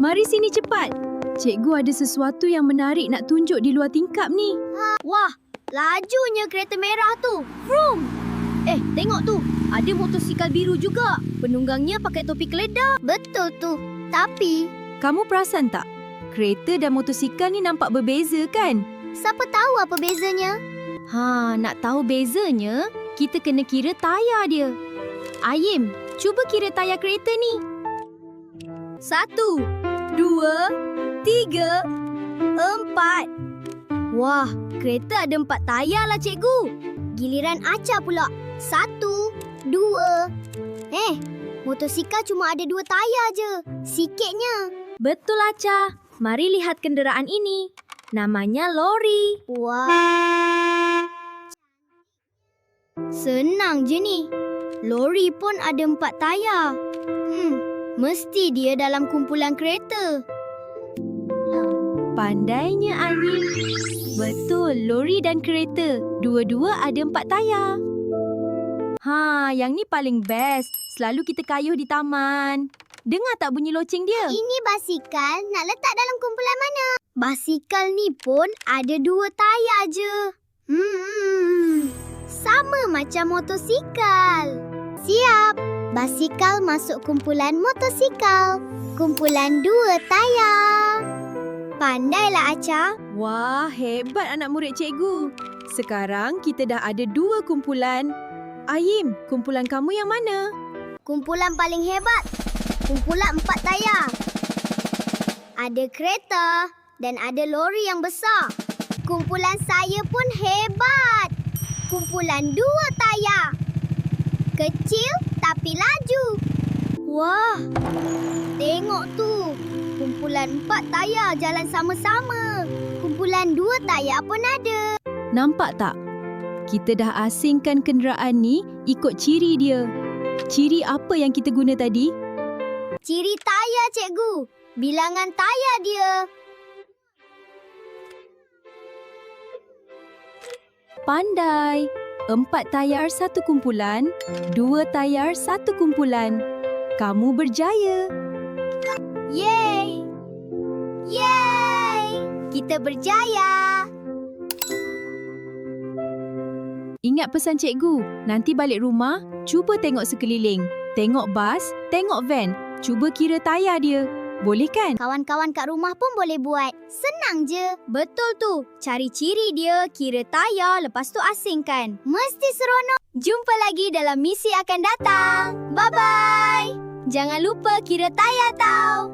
Mari sini cepat. Cikgu ada sesuatu yang menarik nak tunjuk di luar tingkap ni. Wah, lajunya kereta merah tu. Vroom! Tengok tu. Ada motosikal biru juga. Penunggangnya pakai topi keledar. Betul tu. Tapi, Kamu perasan tak? Kereta dan motosikal ni nampak berbeza kan? siapa tahu apa bezanya? Nak tahu bezanya, kita kena kira tayar dia. Ayim, cuba kira tayar kereta ni. 1, 2, 3, 4. Wah, kereta ada 4 tayar lah cikgu. Giliran Acha pula. 1, 2. Motosikal cuma ada 2 tayar je. Sikitnya. Betul, Acha. Mari lihat kenderaan ini. Namanya lori. Wah. Senang je ni. Lori pun ada 4 tayar. Mesti dia dalam kumpulan kereta. Pandainya Ayim. Betul, lori dan kereta. Dua-dua ada 4 tayar. Yang ni paling best. Selalu kita kayuh di taman. Dengar tak bunyi loceng dia? Ini basikal nak letak dalam kumpulan mana? Basikal ni pun ada 2 tayar je. Sama macam motosikal. Siap. Basikal masuk kumpulan motosikal. Kumpulan 2 tayar. Pandailah Acha. Wah, hebat anak murid cikgu. Sekarang kita dah ada 2 kumpulan. Ayim, kumpulan kamu yang mana? Kumpulan paling hebat. Kumpulan 4 tayar. Ada kereta dan ada lori yang besar. Kumpulan saya pun hebat. Kumpulan 2 tayar. Kecil tapi laju. Wah, tengok tu. Kumpulan 4 tayar jalan sama-sama. Kumpulan 2 tayar pun ada. Nampak tak? Kita dah asingkan kenderaan ni ikut ciri dia. Ciri apa yang kita guna tadi? Ciri tayar, cikgu. Bilangan tayar dia. Pandai. 4 tayar 1 kumpulan, 2 tayar 1 kumpulan. Kamu berjaya. Yeay! Yeay! Kita berjaya. Ingat pesan cikgu, nanti balik rumah, cuba tengok sekeliling. Tengok bas, tengok van. Cuba kira tayar dia. Boleh kan? Kawan-kawan kat rumah pun boleh buat. Senang je. Betul tu. Cari ciri dia, kira tayar, lepas tu asingkan. Mesti seronok. Jumpa lagi dalam misi akan datang. Bye-bye. Jangan lupa kira tayar tau.